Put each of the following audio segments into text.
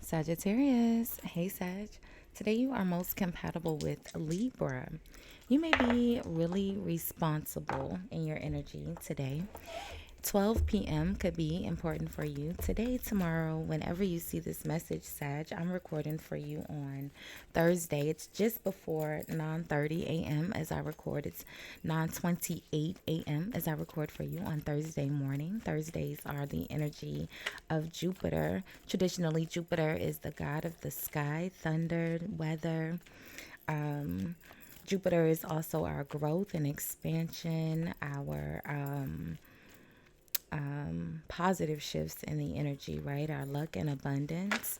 Sagittarius, hey Sag. Today you are most compatible with Libra. You may be really responsible in your energy today. 12 p.m. could be important for you today, tomorrow, whenever you see this message, Sag. I'm recording for you on Thursday. It's just before 9:30 a.m. as I record. It's 9:28 a.m. as I record for you on Thursday morning. Thursdays are the energy of Jupiter. Traditionally, Jupiter is the god of the sky, thunder, weather. Um, Jupiter is also our growth and expansion, our positive shifts in the energy, right? Our luck and abundance.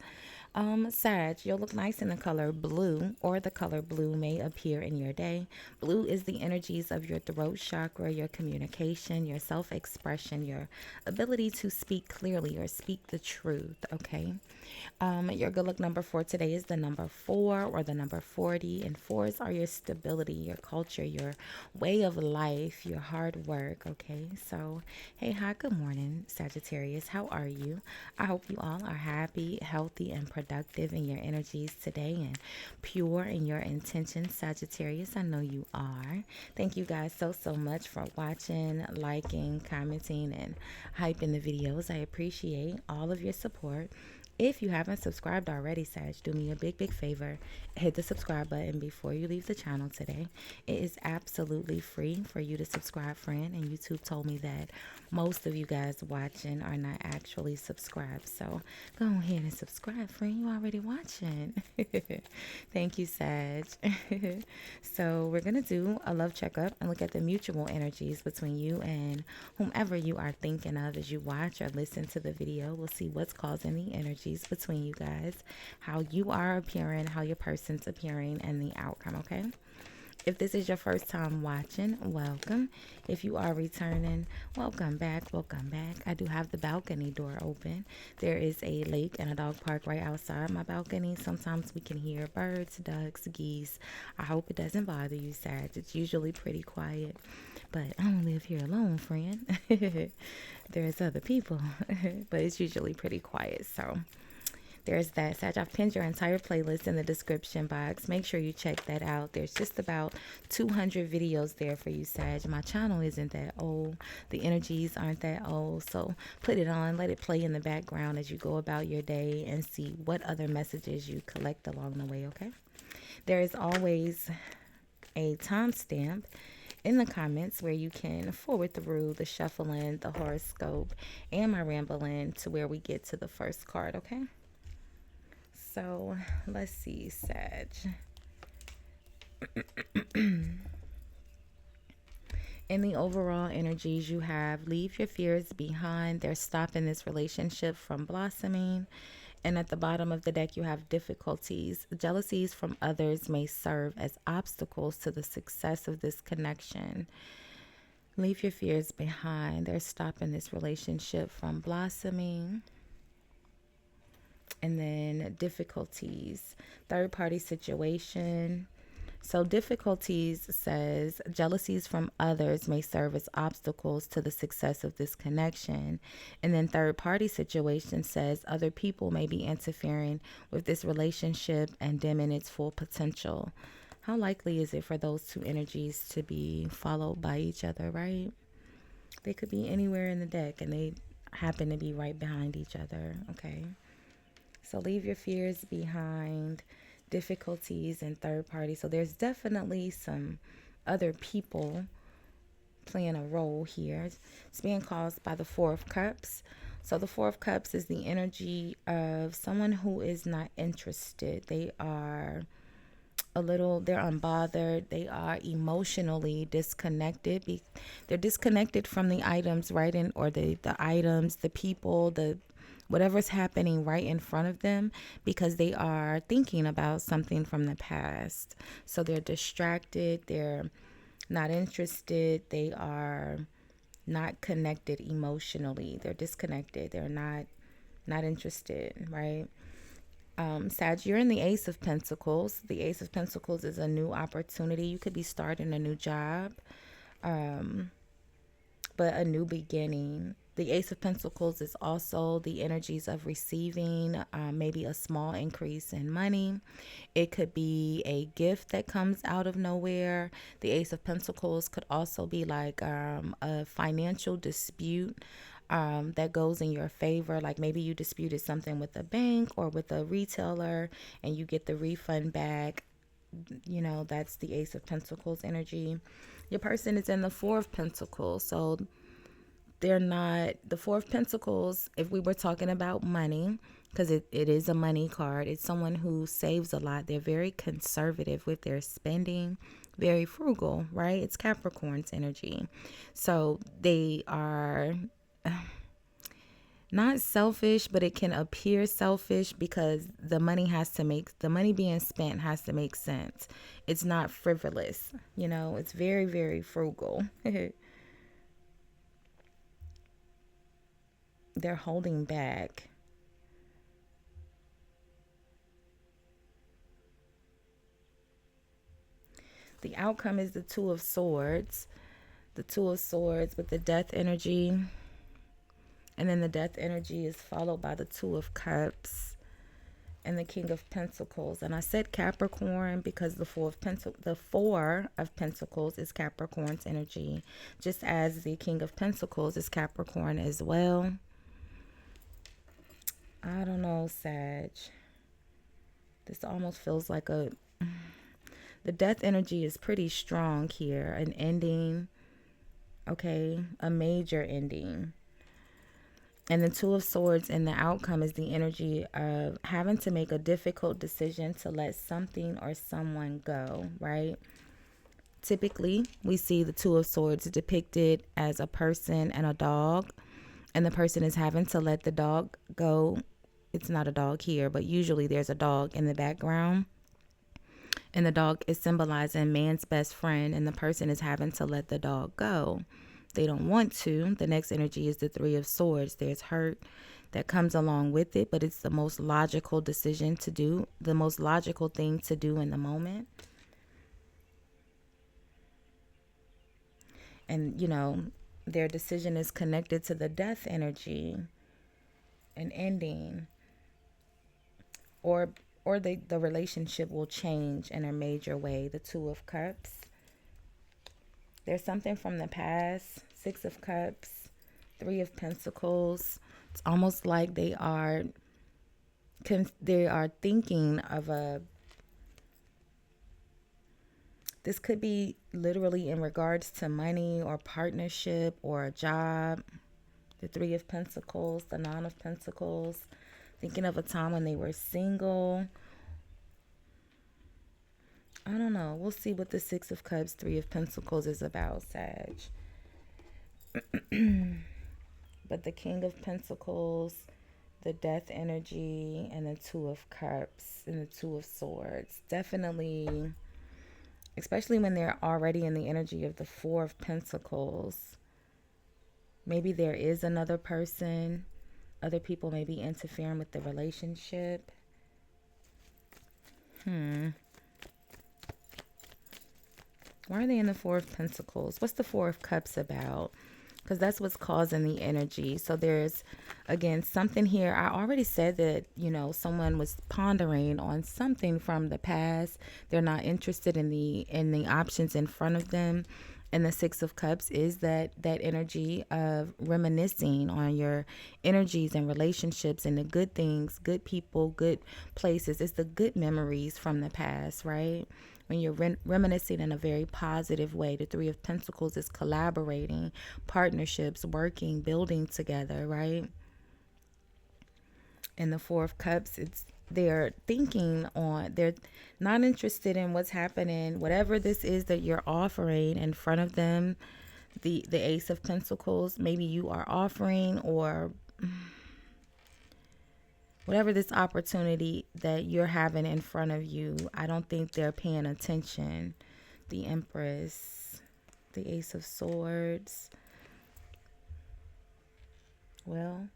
Sag, you'll look nice in the color blue, or the color blue may appear in your day. Blue is the energies of your throat chakra, your communication, your self expression, your ability to speak clearly or speak the truth, okay? Your good luck number for today is the number 4 or the number 40. And fours are your stability, your culture, your way of life, your hard work. Okay. So, hey, hi, good morning, Sagittarius. How are you? I hope you all are happy, healthy, and productive in your energies today and pure in your intentions, Sagittarius. I know you are. Thank you guys so much for watching, liking, commenting, and hyping the videos. I appreciate all of your support. If you haven't subscribed already, Sag, do me a big favor. Hit the subscribe button before you leave the channel today. It is absolutely free for you to subscribe, friend. And YouTube told me that most of you guys watching are not actually subscribed. So go ahead and subscribe, friend. You already watching. Thank you, Sag. So we're going to do a love checkup and look at the mutual energies between you and whomever you are thinking of as you watch or listen to the video. We'll see what's causing the energies between you guys, how you are appearing, how your person's appearing, and the outcome, okay? If this is your first time watching, welcome. If you are returning, welcome back, welcome back. I do have the balcony door open. There is a lake and a dog park right outside my balcony. Sometimes we can hear birds, ducks, geese. I hope it doesn't bother you, Sag. It's usually pretty quiet, but I don't live here alone, friend. There's other people, but it's usually pretty quiet, so there's that. Sag, I've pinned your entire playlist in the description box. Make sure you check that out. There's just about 200 videos there for you, Sag. My channel isn't that old. The energies aren't that old. So put it on. Let it play in the background as you go about your day and see what other messages you collect along the way, okay? There is always a timestamp in the comments where you can forward through the shuffling, the horoscope, and my rambling to where we get to the first card, okay? So let's see, Sag. In the overall energies you have, leave your fears behind. They're stopping this relationship from blossoming. And at the bottom of the deck, you have difficulties. Jealousies from others may serve as obstacles to the success of this connection. Leave your fears behind. They're stopping this relationship from blossoming. And then difficulties, third party situation. So difficulties says jealousies from others may serve as obstacles to the success of this connection. And then third party situation says other people may be interfering with this relationship and dimming its full potential. How likely is it for those two energies to be followed by each other, right? They could be anywhere in the deck and they happen to be right behind each other, okay? So leave your fears behind, difficulties, and third party. So there's definitely some other people playing a role here. It's being caused by the Four of Cups. So the Four of Cups is the energy of someone who is not interested. They are they're unbothered. They are emotionally disconnected. They're disconnected from the items, right? Or the items, the people, the whatever's happening right in front of them, because they are thinking about something from the past. So they're distracted, they're not interested, they are not connected emotionally, they're disconnected, they're not interested, right? Sag, you're in the Ace of Pentacles. The Ace of Pentacles is a new opportunity. You could be starting a new job, but a new beginning. The Ace of Pentacles is also the energies of receiving maybe a small increase in money. It could be a gift that comes out of nowhere. The Ace of Pentacles could also be like a financial dispute that goes in your favor. Like maybe you disputed something with a bank or with a retailer and you get the refund back. You know, that's the Ace of Pentacles energy. Your person is in the Four of Pentacles. So they're not the Four of Pentacles. If we were talking about money, because it is a money card, it's someone who saves a lot. They're very conservative with their spending, very frugal, right? It's Capricorn's energy. So they are not selfish, but it can appear selfish because the money being spent has to make sense. It's not frivolous, you know, it's very, very frugal. They're holding back. The outcome is the Two of Swords. The Two of Swords with the Death energy. And then the Death energy is followed by the Two of Cups and the King of Pentacles. And I said Capricorn because the Four of Pentacles is Capricorn's energy, just as the King of Pentacles is Capricorn as well. I don't know, Sag. This almost feels like the Death energy is pretty strong here. An ending, okay, a major ending. And the Two of Swords and the outcome is the energy of having to make a difficult decision to let something or someone go, right? Typically, we see the Two of Swords depicted as a person and a dog, and the person is having to let the dog go. It's not a dog here, but usually there's a dog in the background. And the dog is symbolizing man's best friend, and the person is having to let the dog go. They don't want to. The next energy is the Three of Swords. There's hurt that comes along with it, but it's the most logical decision to do, the most logical thing to do in the moment. And, you know, their decision is connected to the Death energy, an ending, or the relationship will change in a major way. The Two of Cups. There's something from the past. Six of Cups, Three of Pentacles. It's almost like they are thinking of this could be literally in regards to money or partnership or a job. The Three of Pentacles, the Nine of Pentacles. Thinking of a time when they were single. I don't know. We'll see what the Six of Cups, Three of Pentacles is about, Sag. But the King of Pentacles, the Death energy, and the Two of Cups, and the Two of Swords. Definitely, especially when they're already in the energy of the Four of Pentacles. Maybe there is another person. Other people may be interfering with the relationship. Why are they in the Four of Pentacles? What's the Four of Cups about? Because that's what's causing the energy. So there's, again, something here. I already said that, you know, someone was pondering on something from the past. They're not interested in the options in front of them. And the Six of Cups is that energy of reminiscing on your energies and relationships and the good things, good people, good places. It's the good memories from the past, right? When you're reminiscing in a very positive way. The Three of Pentacles is collaborating, partnerships, working, building together, right? And the Four of Cups, they're not interested in what's happening, whatever this is that you're offering in front of them. The Ace of Pentacles, maybe you are offering, or whatever this opportunity that you're having in front of you, I don't think they're paying attention. The Empress, the Ace of Swords. Well,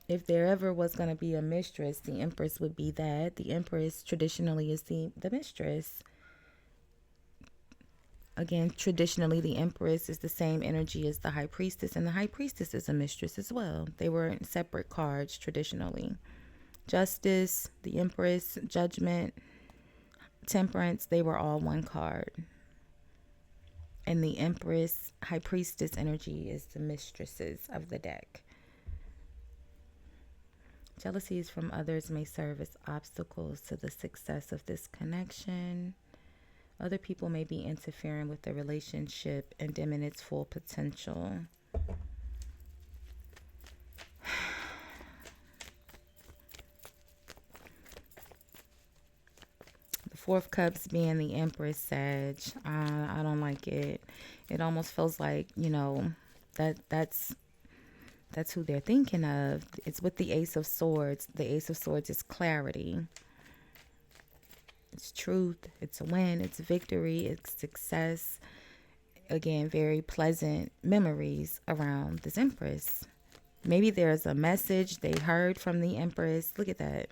if there ever was going to be a mistress, the Empress would be that. The Empress traditionally is the mistress. Again, traditionally, the Empress is the same energy as the High Priestess, and the High Priestess is a mistress as well. They were separate cards traditionally. Justice, the Empress, Judgment, Temperance, they were all one card. And the Empress, High Priestess energy is the mistresses of the deck. Jealousies from others may serve as obstacles to the success of this connection. Other people may be interfering with the relationship and dimming its full potential. The Four of Cups being the Empress, Sag. I don't like it. It almost feels like, that's who they're thinking of. It's with the Ace of Swords. The Ace of Swords is clarity. It's truth. It's a win. It's victory. It's success. Again, very pleasant memories around this Empress. Maybe there's a message they heard from the Empress. Look at that.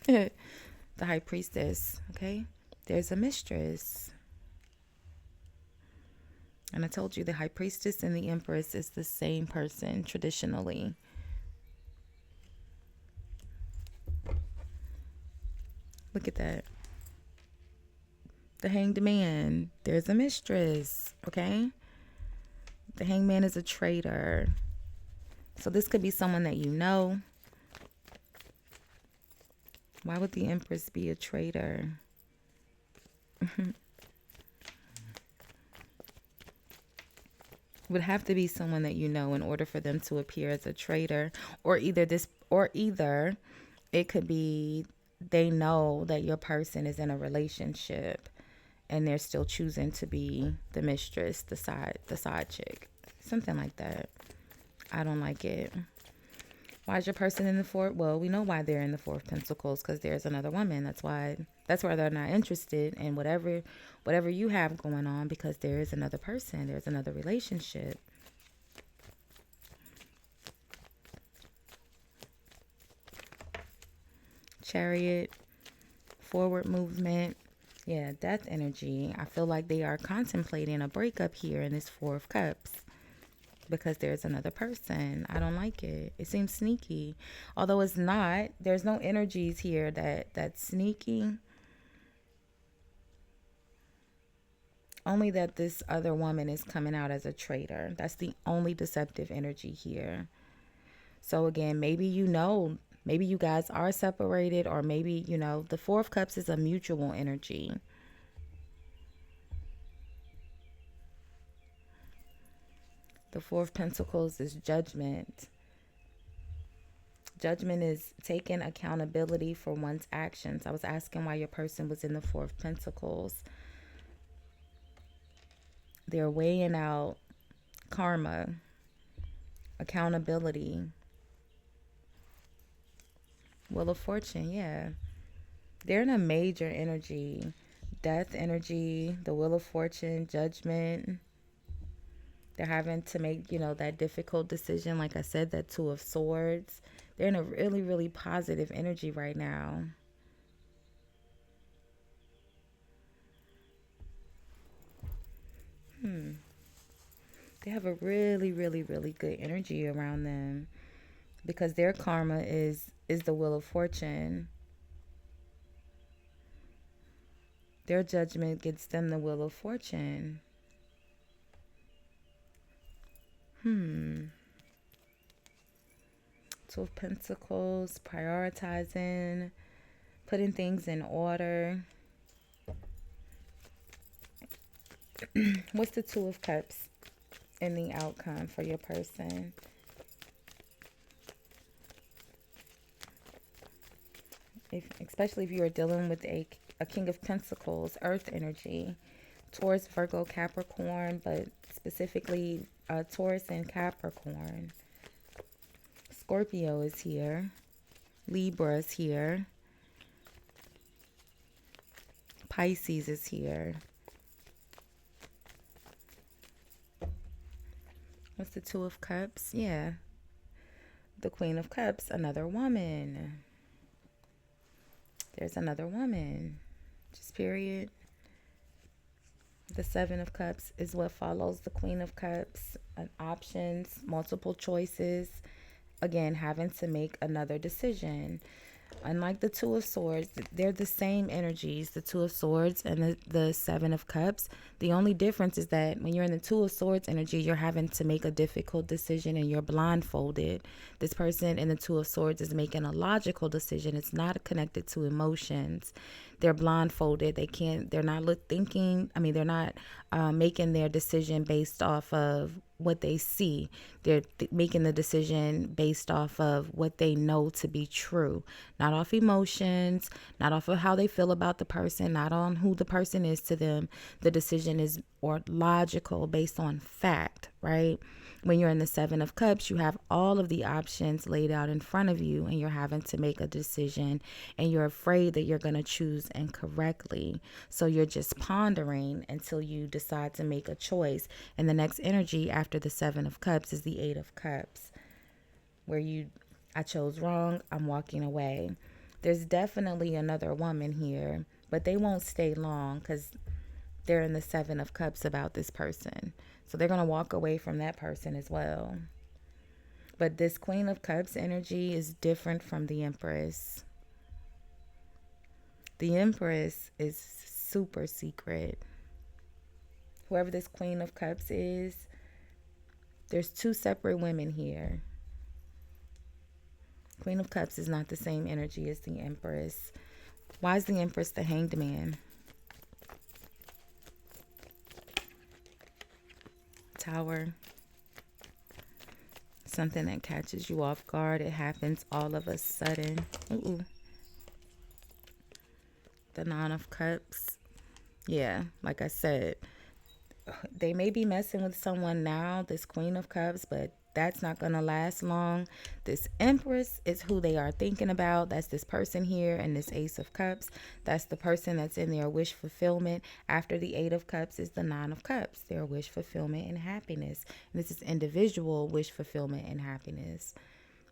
The High Priestess. Okay. There's a mistress. And I told you the High Priestess and the Empress is the same person traditionally. Look at that. The Hanged Man. There's a mistress. Okay. The Hanged Man is a traitor. So this could be someone that you know. Why would the Empress be a traitor? Would have to be someone that you know in order for them to appear as a traitor, or either it could be they know that your person is in a relationship and they're still choosing to be the mistress, the side chick, something like that. I don't like it. Why is your person in the fourth? Well, we know why they're in the Four of Pentacles, because there's another woman. That's why they're not interested in whatever you have going on, because there is another person. There's another relationship. Chariot, forward movement. Yeah, death energy. I feel like they are contemplating a breakup here in this Four of Cups, because there's another person. I don't like it. It seems sneaky. Although it's not. There's no energies here that's sneaky. Only that this other woman is coming out as a traitor. That's the only deceptive energy here. So again, maybe maybe you guys are separated, or maybe, the Four of Cups is a mutual energy. The Four of Pentacles is Judgment. Judgment is taking accountability for one's actions. I was asking why your person was in the Four of Pentacles. They're weighing out karma, accountability. Wheel of Fortune, yeah. They're in a major energy. Death energy, the Wheel of Fortune, Judgment. They're having to make, that difficult decision. Like I said, that Two of Swords. They're in a really, really positive energy right now. They have a really, really, really good energy around them, because their karma is the Wheel of Fortune. Their judgment gets them the Wheel of Fortune. Two of Pentacles, prioritizing, putting things in order. What's the Two of Cups in the outcome for your person? Especially if you are dealing with a King of Pentacles, Earth energy, Taurus, Virgo, Capricorn, but specifically Taurus and Capricorn. Scorpio is here. Libra is here. Pisces is here. What's the Two of Cups? Yeah. The Queen of Cups, another woman. There's another woman. Just period. The Seven of Cups is what follows the Queen of Cups. Options, multiple choices. Again, having to make another decision. Unlike the Two of Swords, they're the same energies, the Two of Swords and the Seven of Cups. The only difference is that when you're in the Two of Swords energy, you're having to make a difficult decision and you're blindfolded. This person in the Two of Swords is making a logical decision. It's not connected to emotions. They're blindfolded. They're not thinking, they're not making their decision based off of what they see. They're making the decision based off of what they know to be true, not off emotions, not off of how they feel about the person, not on who the person is to them. The decision is or logical based on fact, right? When you're in the Seven of Cups, you have all of the options laid out in front of you and you're having to make a decision and you're afraid that you're going to choose incorrectly. So you're just pondering until you decide to make a choice. And the next energy after the Seven of Cups is the Eight of Cups, where I chose wrong, I'm walking away. There's definitely another woman here, but they won't stay long because they're in the Seven of Cups about this person. So they're going to walk away from that person as well. But this Queen of Cups energy is different from the Empress. The Empress is super secret. Whoever this Queen of Cups is, there's two separate women here. Queen of Cups is not the same energy as the Empress. Why is the Empress the Hanged Man? Tower. Something that catches you off guard. It happens all of a sudden. Ooh. The Nine of Cups. Yeah, like I said, they may be messing with someone now, this Queen of Cups, but that's not going to last long. This Empress is who they are thinking about. That's this person here, and this Ace of Cups. That's the person that's in their wish fulfillment. After the Eight of Cups is the Nine of Cups, their wish fulfillment and happiness. And this is individual wish fulfillment and happiness,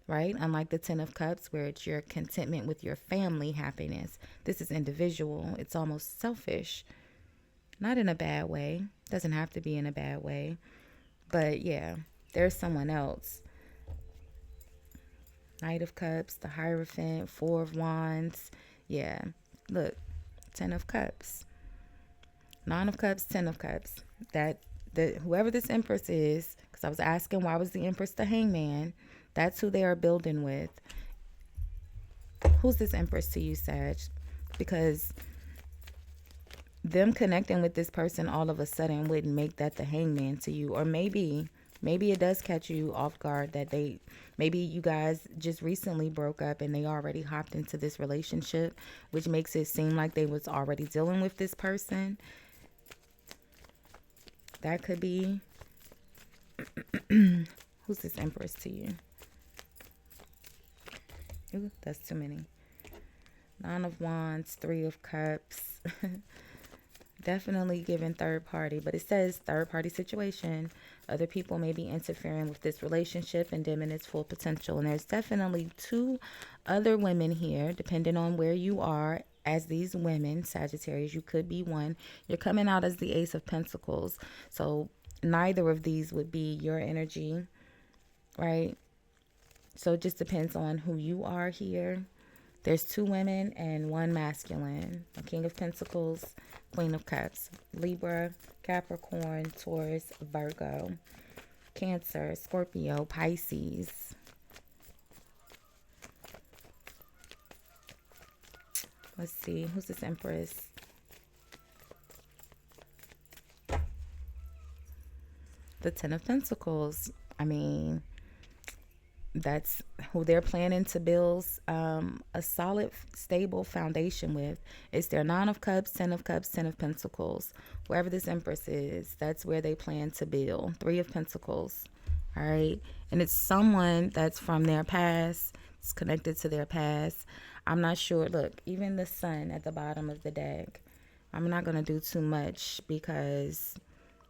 right? Unlike the Ten of Cups, where it's your contentment with your family happiness. This is individual. It's almost selfish. Not in a bad way. Doesn't have to be in a bad way. But yeah, there's someone else. Knight of Cups, the Hierophant, Four of Wands. Yeah, look, Ten of Cups. Nine of Cups, Ten of Cups. Whoever this Empress is, because I was asking why was the Empress the Hangman, that's who they are building with. Who's this Empress to you, Sag? Because them connecting with this person all of a sudden wouldn't make that the Hangman to you. Or maybe it does catch you off guard that maybe you guys just recently broke up and they already hopped into this relationship, which makes it seem like they was already dealing with this person. That could be. Who's this Empress to you? Ooh, that's too many. Nine of Wands, Three of Cups. Definitely giving third party, but it says third party situation. Other people may be interfering with this relationship and dimming its full potential. And there's definitely two other women here, depending on where you are as these women. Sagittarius, you could be one. You're coming out as the Ace of Pentacles. So neither of these would be your energy, right? So it just depends on who you are here. There's two women and one masculine. A King of Pentacles, Queen of Cups. Libra, Capricorn, Taurus, Virgo, Cancer, Scorpio, Pisces. Let's see. Who's this Empress? The Ten of Pentacles. That's who they're planning to build a solid, stable foundation with. It's their Nine of Cups, Ten of Cups, Ten of Pentacles. Wherever this Empress is, that's where they plan to build. Three of Pentacles. All right. And it's someone that's from their past. It's connected to their past. I'm not sure. Look, even the Sun at the bottom of the deck. I'm not going to do too much because,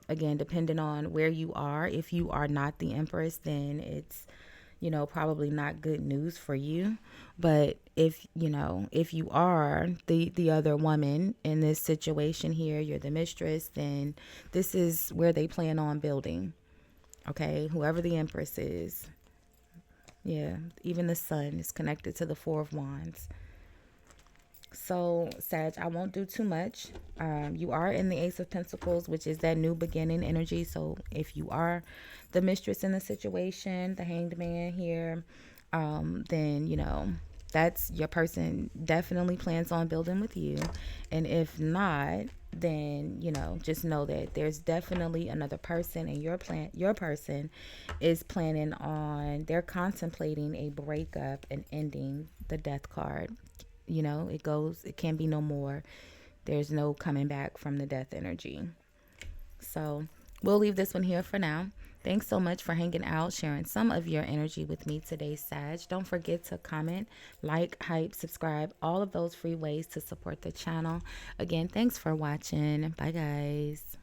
again, depending on where you are, if you are not the Empress, then it's probably not good news for you. But if you are the other woman in this situation here, you're the mistress, then this is where they plan on building. Okay, whoever the Empress is. Yeah, even the sun is connected to the Four of Wands. So, Sag, I won't do too much. You are in the Ace of Pentacles, which is that new beginning energy. So, if you are the mistress in the situation, the Hanged Man here, then, that's your person definitely plans on building with you. And if not, then, just know that there's definitely another person, and your person is planning on, they're contemplating a breakup and ending. The Death card, it can be no more. There's no coming back from the death energy. So we'll leave this one here for now. Thanks so much for hanging out, sharing some of your energy with me today, Sag. Don't forget to comment, like, hype, subscribe, all of those free ways to support the channel. Again, thanks for watching. Bye, guys.